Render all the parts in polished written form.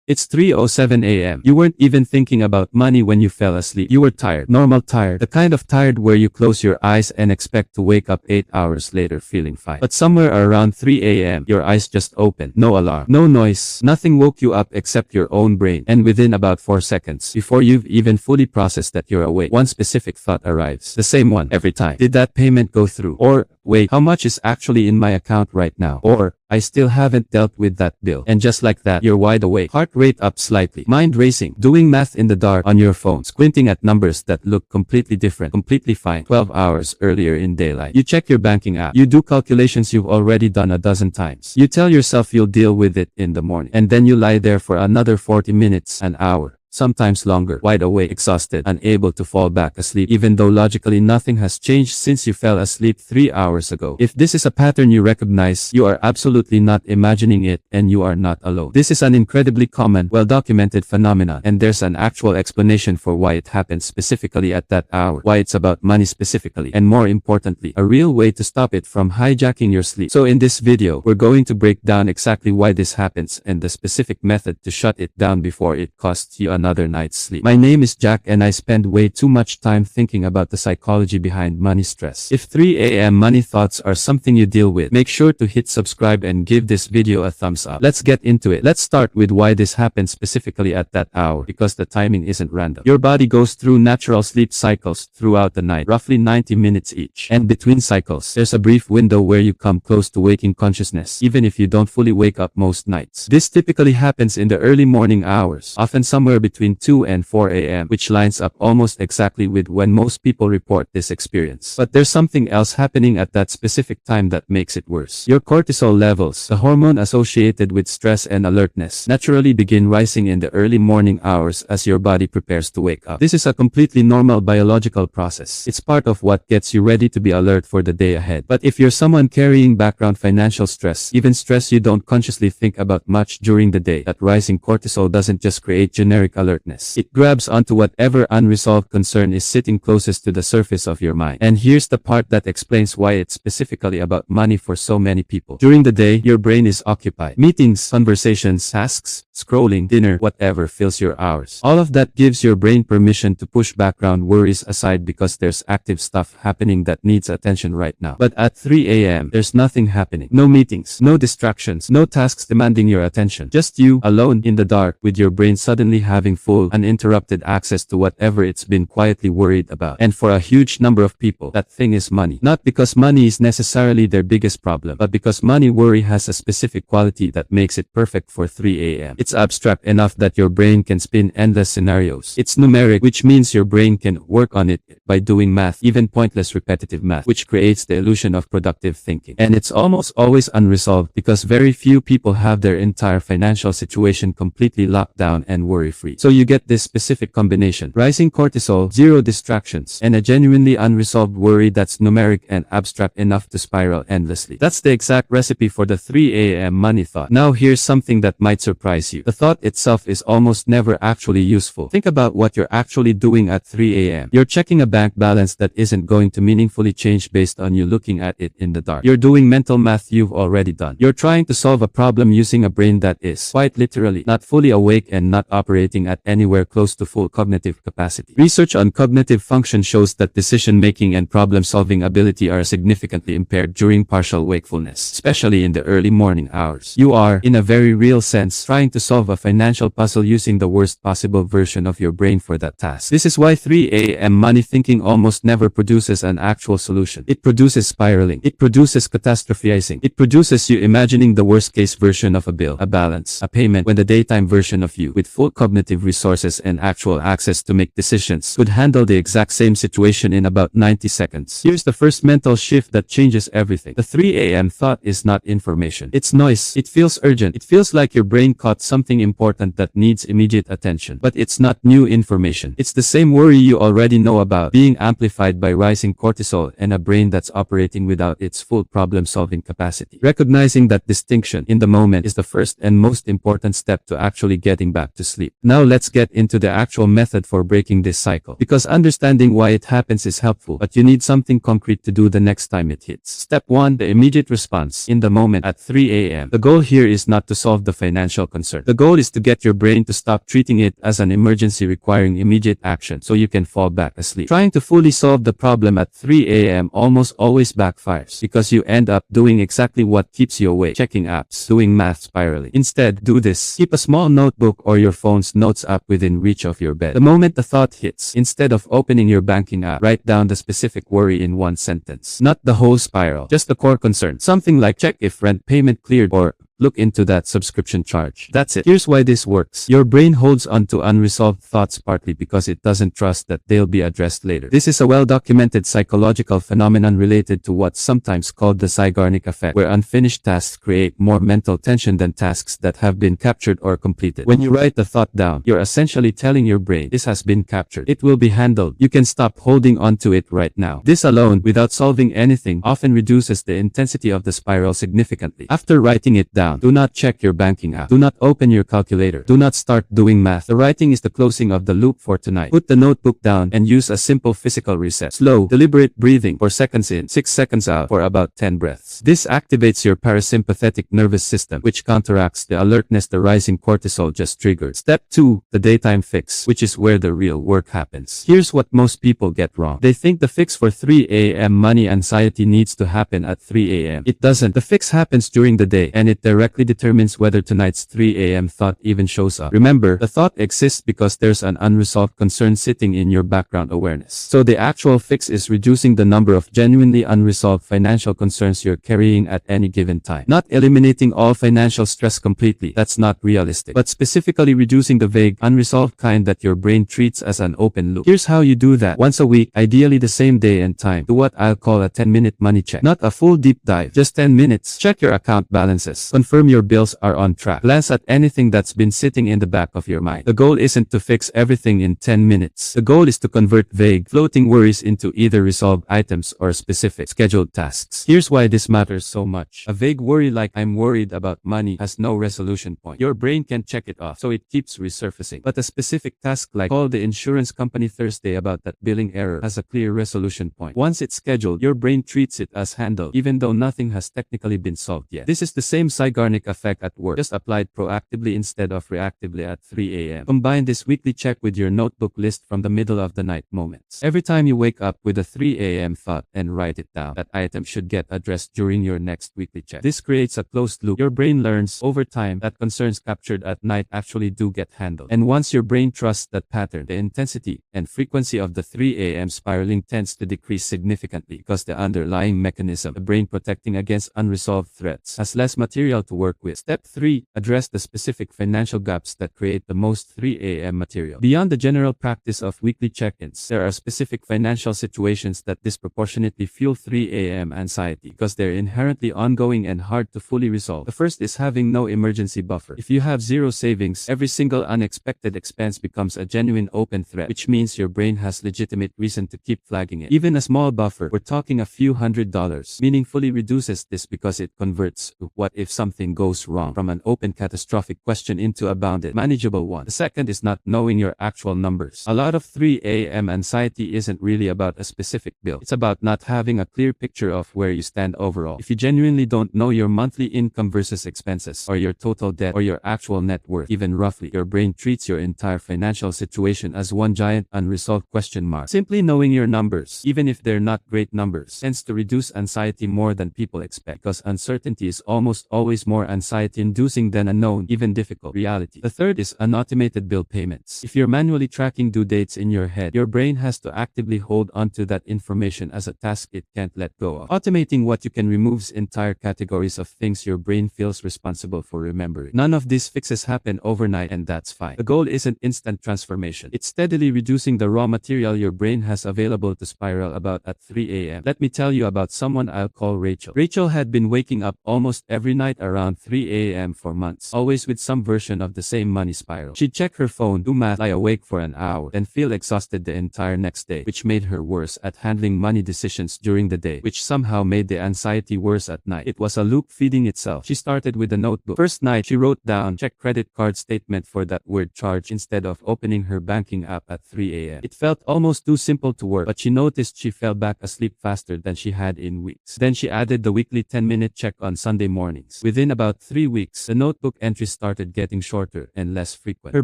It's 3:07 a.m. You weren't even thinking about money when you fell asleep. You were tired. Normal tired. The kind of tired where you close your eyes and expect to wake up 8 hours later feeling fine. But somewhere around 3 a.m., your eyes just opened. No alarm. No noise. Nothing woke you up except your own brain. And within about 4 seconds, before you've even fully processed that you're awake, one specific thought arrives. The same one every time. Did that payment go through? Or, wait, how much is actually in my account right now? Or, I still haven't dealt with that bill. And just like that, you're wide awake. Heart rate up slightly. Mind racing. Doing math in the dark on your phone. Squinting at numbers that look completely different. Completely fine. 12 hours earlier in daylight. You check your banking app. You do calculations you've already done a dozen times. You tell yourself you'll deal with it in the morning. And then you lie there for another 40 minutes, an hour. Sometimes longer, wide awake, exhausted, unable to fall back asleep even though logically nothing has changed since you fell asleep 3 hours ago. If this is a pattern you recognize, you are absolutely not imagining it and you are not alone. This is an incredibly common, well-documented phenomenon and there's an actual explanation for why it happens specifically at that hour, why it's about money specifically, and more importantly, a real way to stop it from hijacking your sleep. So in this video, we're going to break down exactly why this happens and the specific method to shut it down before it costs you another night's sleep. My name is Jack and I spend way too much time thinking about the psychology behind money stress. If 3 a.m. money thoughts are something you deal with, make sure to hit subscribe and give this video a thumbs up. Let's get into it. Let's start with why this happens specifically at that hour, because the timing isn't random. Your body goes through natural sleep cycles throughout the night, roughly 90 minutes each. And between cycles, there's a brief window where you come close to waking consciousness, even if you don't fully wake up most nights. This typically happens in the early morning hours, often somewhere between 2 and 4 a.m., which lines up almost exactly with when most people report this experience. But there's something else happening at that specific time that makes it worse. Your cortisol levels, the hormone associated with stress and alertness, naturally begin rising in the early morning hours as your body prepares to wake up. This is a completely normal biological process. It's part of what gets you ready to be alert for the day ahead. But if you're someone carrying background financial stress, even stress you don't consciously think about much during the day, that rising cortisol doesn't just create generic alertness. It grabs onto whatever unresolved concern is sitting closest to the surface of your mind. And here's the part that explains why it's specifically about money for so many people. During the day, your brain is occupied. Meetings, conversations, tasks, scrolling, dinner, whatever fills your hours. All of that gives your brain permission to push background worries aside because there's active stuff happening that needs attention right now. But at 3 a.m., there's nothing happening. No meetings, no distractions, no tasks demanding your attention. Just you, alone, in the dark, with your brain suddenly having full, uninterrupted access to whatever it's been quietly worried about. And for a huge number of people, that thing is money. Not because money is necessarily their biggest problem, but because money worry has a specific quality that makes it perfect for 3 a.m. It's abstract enough that your brain can spin endless scenarios. It's numeric, which means your brain can work on it by doing math, even pointless repetitive math, which creates the illusion of productive thinking. And it's almost always unresolved because very few people have their entire financial situation completely locked down and worry-free. So you get this specific combination: rising cortisol, zero distractions, and a genuinely unresolved worry that's numeric and abstract enough to spiral endlessly. That's the exact recipe for the 3 a.m. money thought. Now here's something that might surprise you. The thought itself is almost never actually useful. Think about what you're actually doing at 3 a.m. You're checking a bank balance that isn't going to meaningfully change based on you looking at it in the dark. You're doing mental math you've already done. You're trying to solve a problem using a brain that is, quite literally, not fully awake and not operating at anywhere close to full cognitive capacity. Research on cognitive function shows that decision-making and problem-solving ability are significantly impaired during partial wakefulness, especially in the early morning hours. You are, in a very real sense, trying to solve a financial puzzle using the worst possible version of your brain for that task. This is why 3 a.m. money thinking almost never produces an actual solution. It produces spiraling. It produces catastrophizing. It produces you imagining the worst-case version of a bill, a balance, a payment, when the daytime version of you, with full cognitive resources and actual access to make decisions, could handle the exact same situation in about 90 seconds. Here's the first mental shift that changes everything. The 3 a.m. thought is not information. It's noise. It feels urgent. It feels like your brain caught something important that needs immediate attention. But it's not new information. It's the same worry you already know about, being amplified by rising cortisol and a brain that's operating without its full problem-solving capacity. Recognizing that distinction in the moment is the first and most important step to actually getting back to sleep. Now Now let's get into the actual method for breaking this cycle. Because understanding why it happens is helpful, but you need something concrete to do the next time it hits. Step 1. The immediate response. In the moment at 3 a.m. The goal here is not to solve the financial concern. The goal is to get your brain to stop treating it as an emergency requiring immediate action so you can fall back asleep. Trying to fully solve the problem at 3 a.m. almost always backfires because you end up doing exactly what keeps you awake, checking apps, doing math spiraling. Instead, do this. Keep a small notebook or your phone's notes app within reach of your bed. The moment the thought hits, instead of opening your banking app, write down the specific worry in one sentence. Not the whole spiral, just the core concern. Something like check if rent payment cleared or look into that subscription charge. That's it. Here's why this works. Your brain holds on to unresolved thoughts partly because it doesn't trust that they'll be addressed later. This is a well-documented psychological phenomenon related to what's sometimes called the Zeigarnik effect, where unfinished tasks create more mental tension than tasks that have been captured or completed. When you write the thought down, you're essentially telling your brain, this has been captured. It will be handled. You can stop holding on to it right now. This alone, without solving anything, often reduces the intensity of the spiral significantly. After writing it down, do not check your banking app. Do not open your calculator. Do not start doing math. The writing is the closing of the loop for tonight. Put the notebook down and use a simple physical reset. Slow, deliberate breathing 4 seconds in, 6 seconds out for about 10 breaths. This activates your parasympathetic nervous system, which counteracts the alertness the rising cortisol just triggered. Step 2. The daytime fix, which is where the real work happens. Here's what most people get wrong. They think the fix for 3 a.m. money anxiety needs to happen at 3 a.m. It doesn't. The fix happens during the day, and it directly determines whether tonight's 3 a.m. thought even shows up. Remember, the thought exists because there's an unresolved concern sitting in your background awareness. So the actual fix is reducing the number of genuinely unresolved financial concerns you're carrying at any given time. Not eliminating all financial stress completely, that's not realistic, but specifically reducing the vague, unresolved kind that your brain treats as an open loop. Here's how you do that. Once a week, ideally the same day and time, do what I'll call a 10-minute money check. Not a full deep dive, just 10 minutes. Check your account balances. Confirm your bills are on track. Glance at anything that's been sitting in the back of your mind. The goal isn't to fix everything in 10 minutes. The goal is to convert vague, floating worries into either resolved items or specific, scheduled tasks. Here's why this matters so much. A vague worry like I'm worried about money has no resolution point. Your brain can check it off, so it keeps resurfacing. But a specific task like call the insurance company Thursday about that billing error has a clear resolution point. Once it's scheduled, your brain treats it as handled, even though nothing has technically been solved yet. This is the same Zeigarnik effect at work, just applied proactively instead of reactively at 3 a.m. Combine this weekly check with your notebook list from the middle of the night moments. Every time you wake up with a 3 a.m. thought and write it down, that item should get addressed during your next weekly check. This creates a closed loop. Your brain learns over time that concerns captured at night actually do get handled. And once your brain trusts that pattern, the intensity and frequency of the 3 a.m. spiraling tends to decrease significantly because the underlying mechanism, the brain protecting against unresolved threats, has less material to work with. Step 3. Address the specific financial gaps that create the most 3 a.m. material. Beyond the general practice of weekly check-ins, there are specific financial situations that disproportionately fuel 3 a.m. anxiety because they're inherently ongoing and hard to fully resolve. The first is having no emergency buffer. If you have zero savings, every single unexpected expense becomes a genuine open threat, which means your brain has legitimate reason to keep flagging it. Even a small buffer, we're talking a few $100s, meaningfully reduces this because it converts what if something goes wrong from an open catastrophic question into a bounded, manageable one. The second is not knowing your actual numbers. A lot of 3 a.m. anxiety isn't really about a specific bill. It's about not having a clear picture of where you stand overall. If you genuinely don't know your monthly income versus expenses, or your total debt, or your actual net worth, even roughly, your brain treats your entire financial situation as one giant unresolved question mark. Simply knowing your numbers, even if they're not great numbers, tends to reduce anxiety more than people expect, because uncertainty is almost always more anxiety-inducing than a known, even difficult reality. The third is unautomated bill payments. If you're manually tracking due dates in your head, your brain has to actively hold onto that information as a task it can't let go of. Automating what you can removes entire categories of things your brain feels responsible for remembering. None of these fixes happen overnight, and that's fine. The goal isn't instant transformation. It's steadily reducing the raw material your brain has available to spiral about at 3 a.m. Let me tell you about someone I'll call Rachel. Rachel had been waking up almost every night around 3 a.m. for months, always with some version of the same money spiral. She'd check her phone, do math, lie awake for an hour, then feel exhausted the entire next day, which made her worse at handling money decisions during the day, which somehow made the anxiety worse at night. It was a loop feeding itself. She started with a notebook. First night, she wrote down, check credit card statement for that word charge instead of opening her banking app at 3 a.m. It felt almost too simple to work, but she noticed she fell back asleep faster than she had in weeks. Then she added the weekly 10-minute check on Sunday mornings. Within about 3 weeks, the notebook entries started getting shorter and less frequent. Her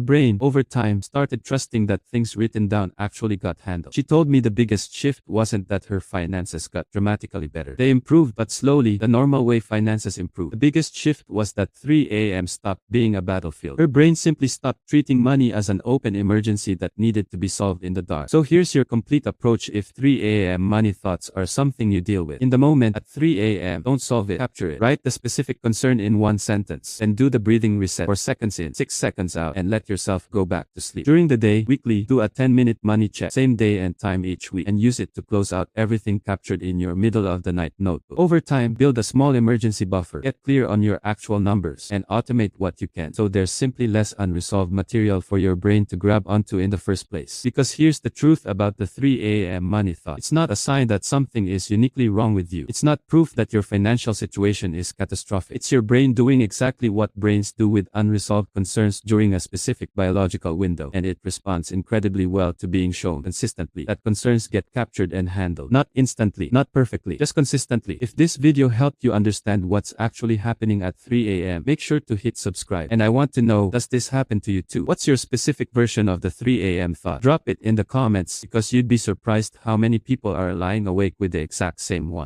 brain, over time, started trusting that things written down actually got handled. She told me the biggest shift wasn't that her finances got dramatically better. They improved, but slowly, the normal way finances improve. The biggest shift was that 3 a.m. stopped being a battlefield. Her brain simply stopped treating money as an open emergency that needed to be solved in the dark. So here's your complete approach if 3 a.m. money thoughts are something you deal with. In the moment, at 3 a.m., don't solve it, capture it. Write the specific concern in one sentence, and do the breathing reset 4 seconds in, 6 seconds out, and let yourself go back to sleep. During the day, weekly, do a 10-minute money check, same day and time each week, and use it to close out everything captured in your middle of the night notebook. Over time, build a small emergency buffer, get clear on your actual numbers, and automate what you can, so there's simply less unresolved material for your brain to grab onto in the first place. Because here's the truth about the 3 a.m. money thought. It's not a sign that something is uniquely wrong with you. It's not proof that your financial situation is catastrophic. It's your brain doing exactly what brains do with unresolved concerns during a specific biological window, and it responds incredibly well to being shown consistently that concerns get captured and handled. Not instantly, not perfectly, just consistently. If this video helped you understand what's actually happening at 3 a.m., make sure to hit subscribe. And I want to know, does this happen to you too? What's your specific version of the 3 a.m. thought? Drop it in the comments, because you'd be surprised how many people are lying awake with the exact same one.